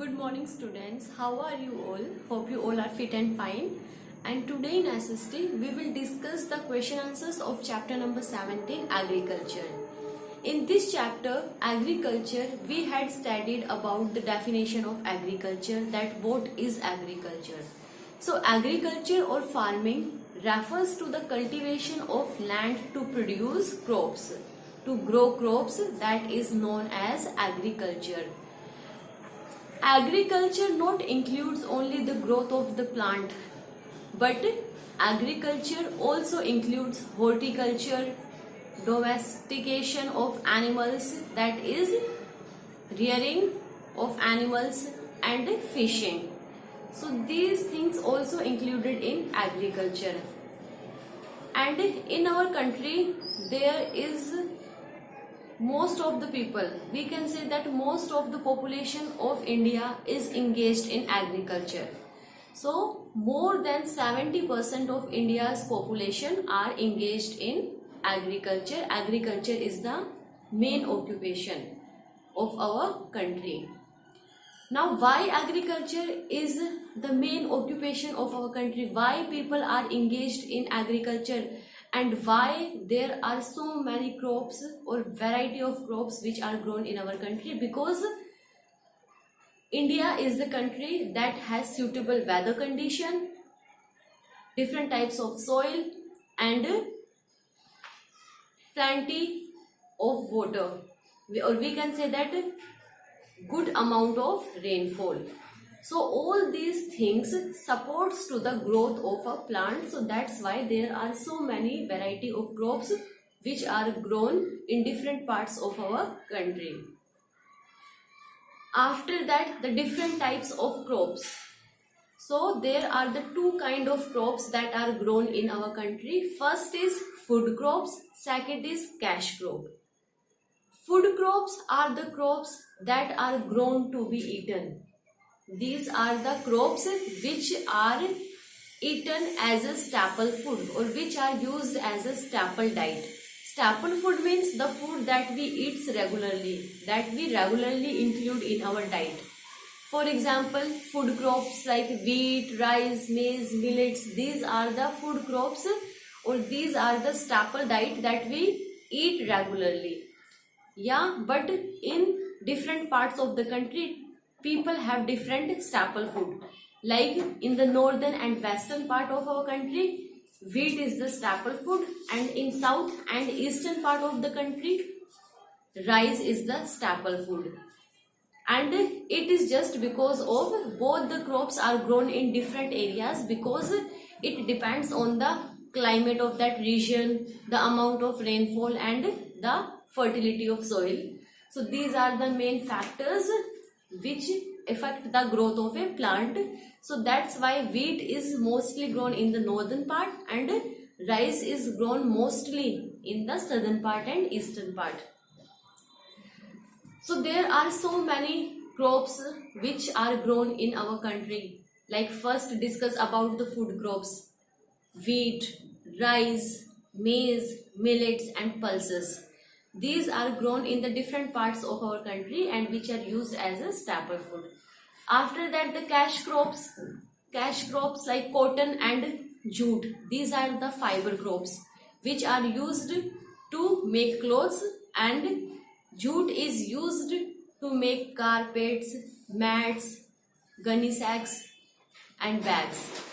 Good morning students, how are you all? Hope you all are fit and fine. And today in SST we will discuss the question answers of chapter number 17 Agriculture. In this chapter Agriculture we had studied about the definition of agriculture, that what is agriculture. So agriculture or farming refers to the cultivation of land to produce crops, to grow crops, that is known as agriculture. Agriculture not includes only the growth of the plant, but agriculture also includes horticulture, domestication of animals, that is rearing of animals, and fishing. So these things also included in agriculture. And in our country there is most of the people, we can say that most of the population of India is engaged in agriculture. So more than 70% of India's population are engaged in agriculture. Agriculture is the main occupation of our country. Now why agriculture is the main occupation of our country? Why people are engaged in agriculture? And why there are so many crops or variety of crops which are grown in our country? Because India is the country that has suitable weather condition, different types of soil, and plenty of water, or we can say that good amount of rainfall. So all these things supports to the growth of a plant. So that's why there are so many variety of crops which are grown in different parts of our country. After that, the different types of crops. So there are the two kind of crops that are grown in our country. First is food crops, second is cash crop. Food crops are the crops that are grown to be eaten. These are the crops which are eaten as a staple food, or which are used as a staple diet. Staple food means the food that we eat regularly, that we regularly include in our diet. For example, food crops like wheat, rice, maize, millets, these are the food crops, or these are the staple diet that we eat regularly. Yeah, but in different parts of the country, people have different staple food. Like in the northern and western part of our country, wheat is the staple food, and in south and eastern part of the country, rice is the staple food. And it is just because of both the crops are grown in different areas, because it depends on the climate of that region, the amount of rainfall, and the fertility of soil. So these are the main factors which affect the growth of a plant. So that's why wheat is mostly grown in the northern part, and rice is grown mostly in the southern part and eastern part. So there are so many crops which are grown in our country. Like first discuss about the food crops: wheat, rice, maize, millets, and pulses. These are grown in the different parts of our country and which are used as a staple food. After that, the cash crops like cotton and jute. These are the fiber crops which are used to make clothes, and jute is used to make carpets, mats, gunny sacks, and bags.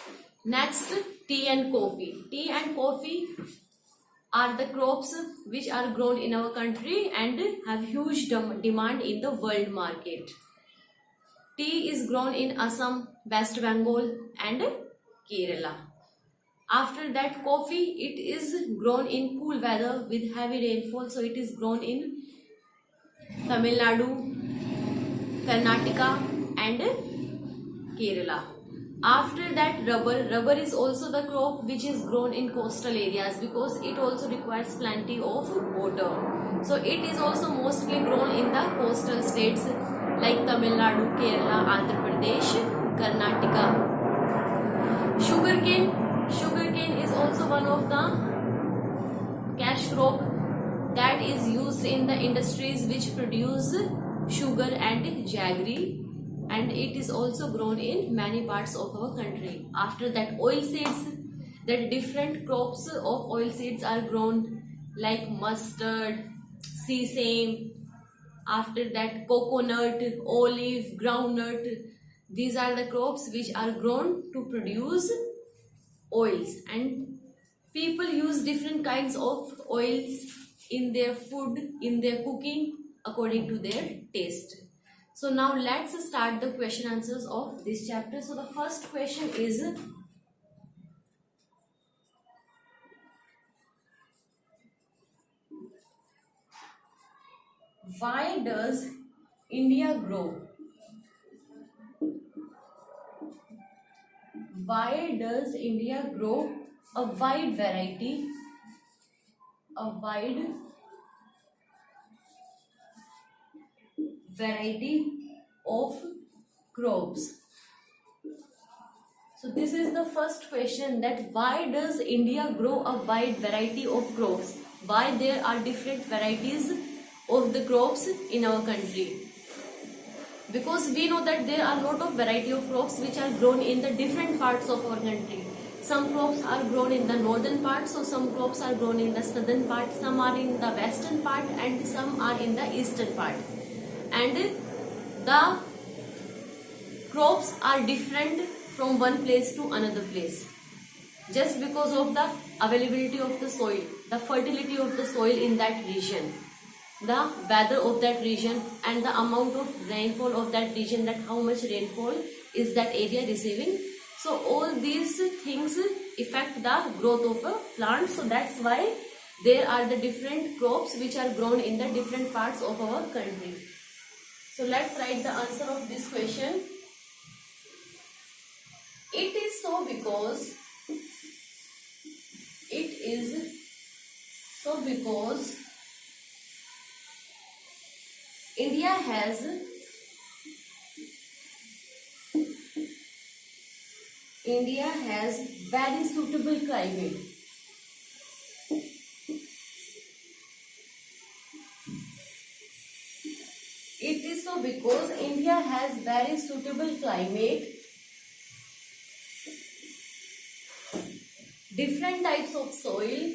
Next, tea and coffee. Tea and coffee are the crops which are grown in our country and have huge demand in the world market. Tea is grown in Assam, West Bengal, and Kerala. After that, coffee, it is grown in cool weather with heavy rainfall. So it is grown in Tamil Nadu, Karnataka, and Kerala. After that, rubber is also the crop which is grown in coastal areas, because it also requires plenty of water. So it is also mostly grown in the coastal states like Tamil Nadu, Kerala, Andhra Pradesh, Karnataka. Sugarcane is also one of the cash crop that is used in the industries which produce sugar and jaggery. and it is also grown in many parts of our country. After that, oil seeds, that different crops of oil seeds are grown, like mustard, sesame. After that, coconut, olive, groundnut. These are the crops which are grown to produce oils, and people use different kinds of oils in their food, in their cooking, according to their taste. So now let's start the question answers of this chapter. So the first question is, why does India grow? Why does India grow a wide variety of crops? So this is the first question, that why does India grow a wide variety of crops? Why there are different varieties of the crops in our country? Because we know that there are a lot of variety of crops which are grown in the different parts of our country. Some crops are grown in the northern part, so some crops are grown in the southern part, some are in the western part, and some are in the eastern part. And the crops are different from one place to another place, just because of the availability of the soil, the fertility of the soil in that region, the weather of that region, and the amount of rainfall of that region, that how much rainfall is that area receiving. So all these things affect the growth of a plant. So that's why there are the different crops which are grown in the different parts of our country. So let's write the answer of this question. It is so because India has very suitable climate. It is so because India has very suitable climate, different types of soil,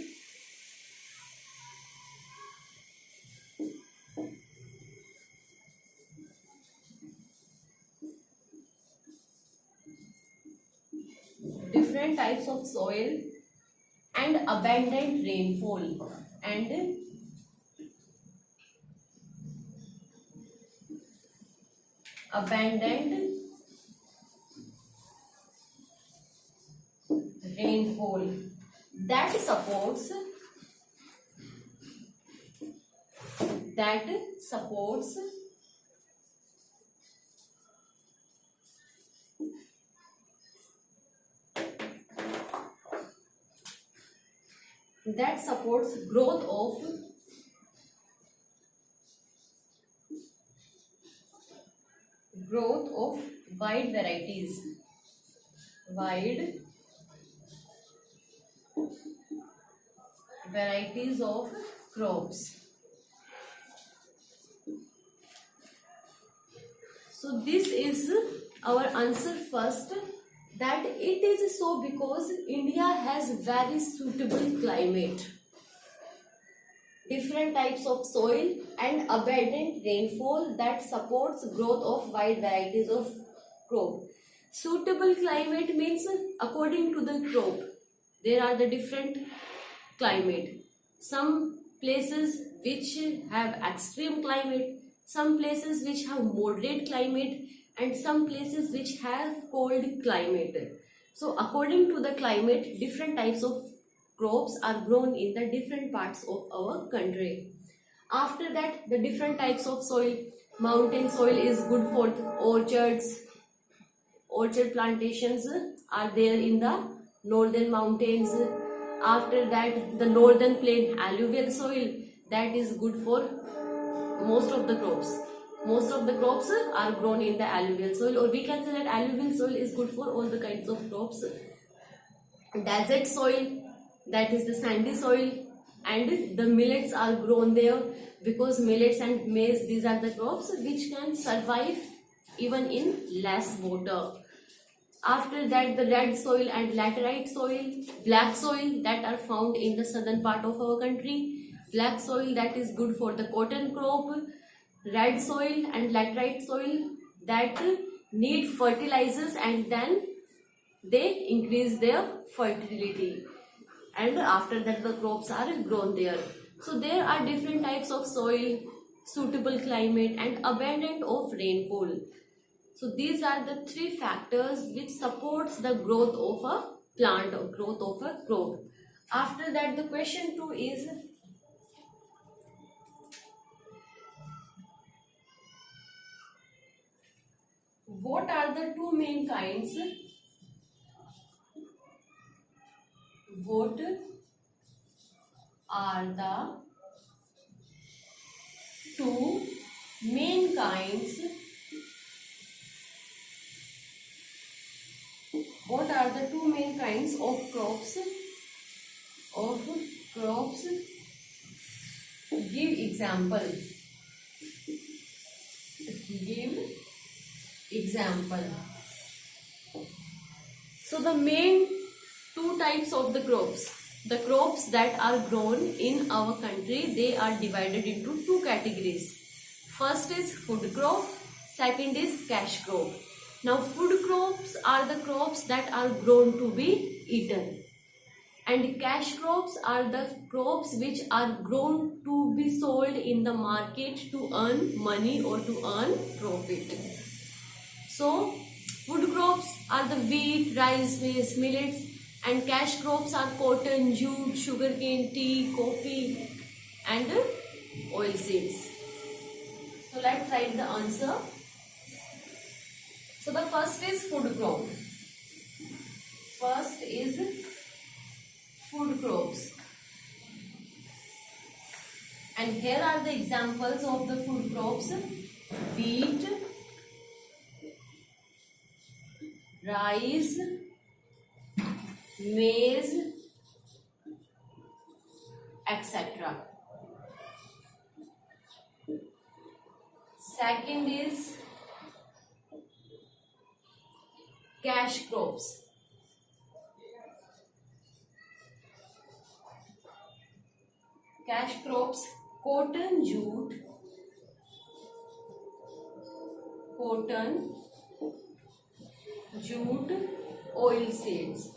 and abundant rainfall, that supports growth of wide varieties of crops. So this is our answer first, that it is so because India has very suitable climate, different types of soil, and abundant rainfall that supports growth of wide varieties of crop. Suitable climate means according to the crop. There are the different climate. Some places which have extreme climate, some places which have moderate climate, and some places which have cold climate. So according to the climate, different types of crops are grown in the different parts of our country. After that, the different types of soil. Mountain soil is good for orchards. Orchard plantations are there in the northern mountains. After that, the northern plain alluvial soil, that is good for most of the crops. Most of the crops are grown in the alluvial soil, or we can say that alluvial soil is good for all the kinds of crops. Desert soil, that is the sandy soil, and the millets are grown there, because millets and maize, these are the crops which can survive even in less water. After that, the red soil and laterite soil, black soil that are found in the southern part of our country. Black soil that is good for the cotton crop. Red soil and laterite soil that need fertilizers and then they increase their fertility. And after that the crops are grown there. So there are different types of soil, suitable climate and abundance of rainfall. So these are the three factors which supports the growth of a plant or growth of a crop. After that, the question 2 is, what are the two main kinds? What are the two main kinds? What are the two main kinds of crops? Give example. Give example. So the main two types of the crops that are grown in our country, they are divided into two categories. First is food crop, second is cash crop. Now food crops are the crops that are grown to be eaten, and cash crops are the crops which are grown to be sold in the market to earn money or to earn profit. So food crops are the wheat, rice, maize, millets, and cash crops are cotton, jute, sugarcane, tea, coffee and oil seeds. So let's write the answer. So the first is food crop. First is food crops. And here are the examples of the food crops: wheat, rice, maize, etc. Second is cash crops. Cash crops: cotton, jute, oil seeds.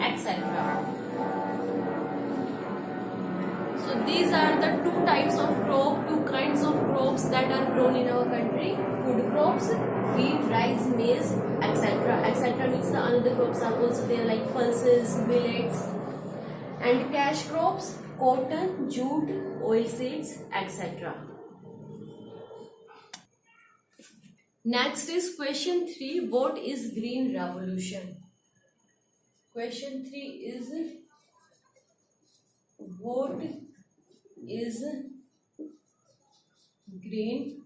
Etc. So these are the two types of crop, two kinds of crops that are grown in our country: food crops, wheat, rice, maize, etc. etc. means the another crops are also there, like pulses, millets. And cash crops: cotton, jute, oil seeds, etc. Next is question 3. What is green revolution? Question 3 is, what is green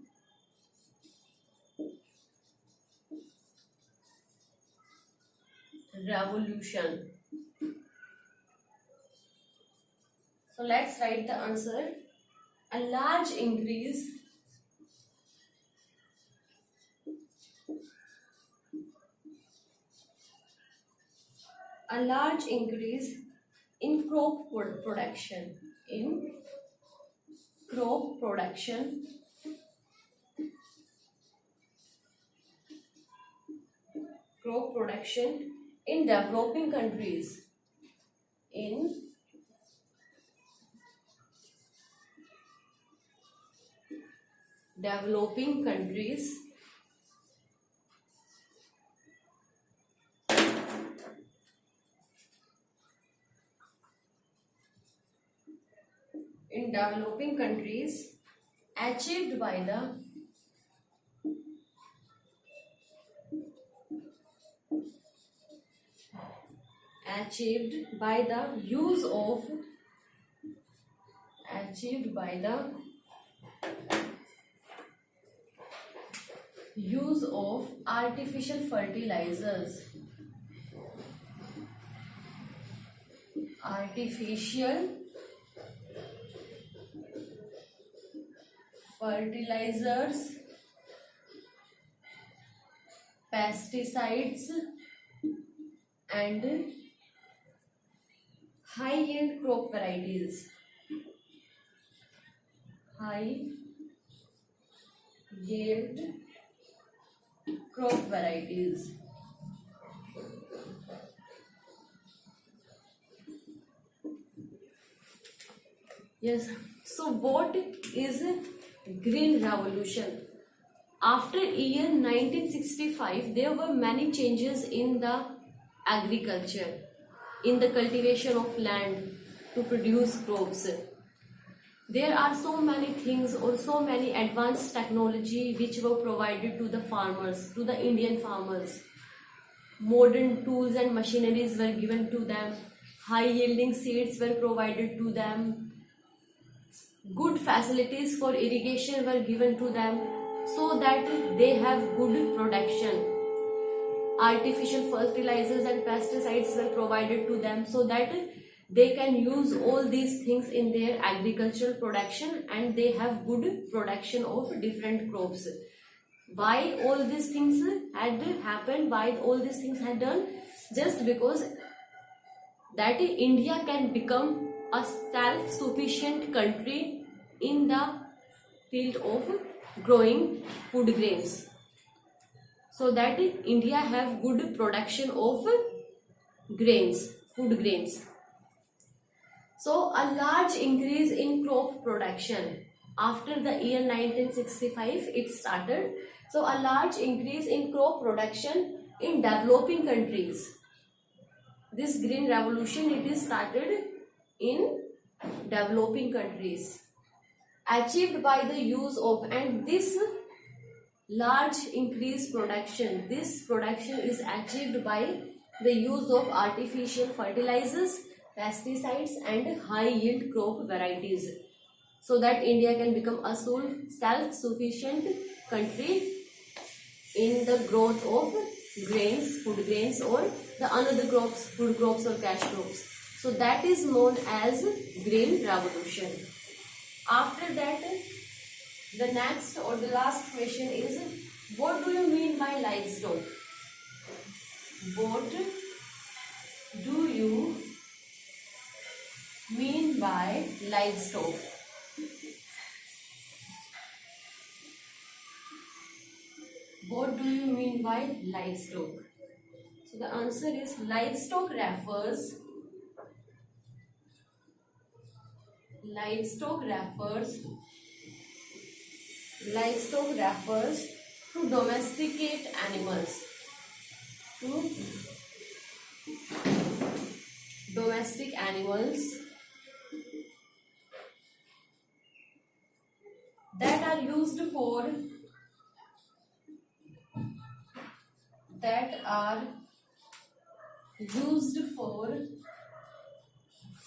revolution? So let's write the answer. A large increase in crop production. Crop production in developing countries. Achieved by the use of artificial fertilizers. fertilizers, pesticides and high yield crop varieties. High yield crop varieties. Yes. So what is green revolution? After year 1965, there were many changes in the agriculture, in the cultivation of land to produce crops. There are so many things or so many advanced technology which were provided to the farmers, to the Indian farmers. Modern tools and machineries were given to them. High yielding seeds were provided to them. Good facilities for irrigation were given to them so that they have good production. Artificial fertilizers and pesticides were provided to them so that they can use all these things in their agricultural production and they have good production of different crops. Why all these things had happened? Why all these things had done? Just because that India can become a self-sufficient country in the field of growing food grains, so that India have good production of grains, food grains. So a large increase in crop production after the year 1965 it started. So a large increase in crop production in developing countries. This green revolution, it is started in developing countries, achieved by the use of, and this large increased production, this production is achieved by the use of artificial fertilizers, pesticides and high yield crop varieties, so that India can become a self-sufficient country in the growth of grains, food grains or the another crops, food crops or cash crops. So that is known as green revolution. After that, the next or the last question is, what do you mean by livestock? What do you mean by livestock? What do you mean by livestock? So the answer is livestock refers to domesticate animals. To domestic animals that are used for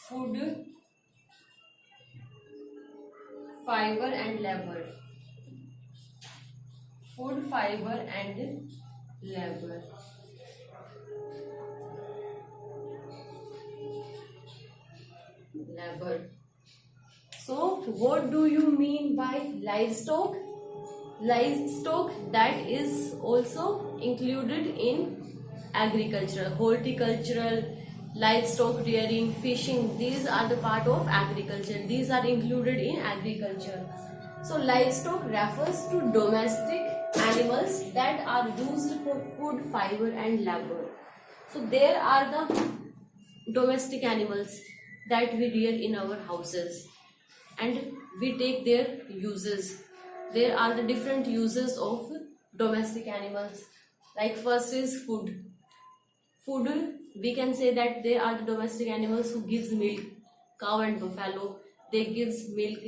food, fiber and labor. Food, fiber and labor. So what do you mean by livestock? Livestock that is also included in agriculture, horticultural, livestock rearing, fishing. These are the part of agriculture. These are included in agriculture. So livestock refers to domestic animals that are used for food, fiber and labor. So there are the domestic animals that we rear in our houses and we take their uses. There are the different uses of domestic animals. Like first is food. Food, we can say that they are the domestic animals who gives milk. Cow and buffalo, they gives milk,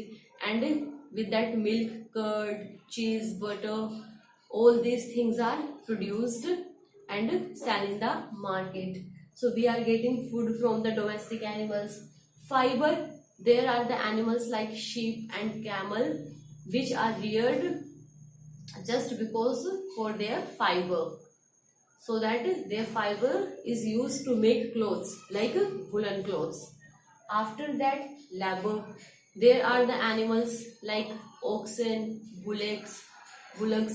and with that milk, curd, cheese, butter, all these things are produced and sell in the market. So we are getting food from the domestic animals. Fiber, there are the animals like sheep and camel which are reared just because for their fiber, so that their fiber is used to make clothes like woolen clothes. After that, labor. There are the animals like oxen, bullocks.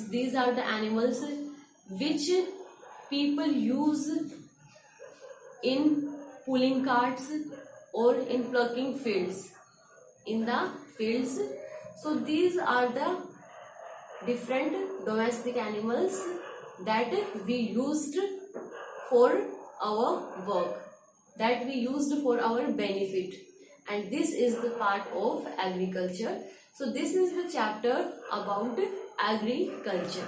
These are the animals which people use in pulling carts or in plucking fields in the fields. So these are the different domestic animals that we used for our work, that we used for our benefit, and this is the part of agriculture. So this is the chapter about agriculture.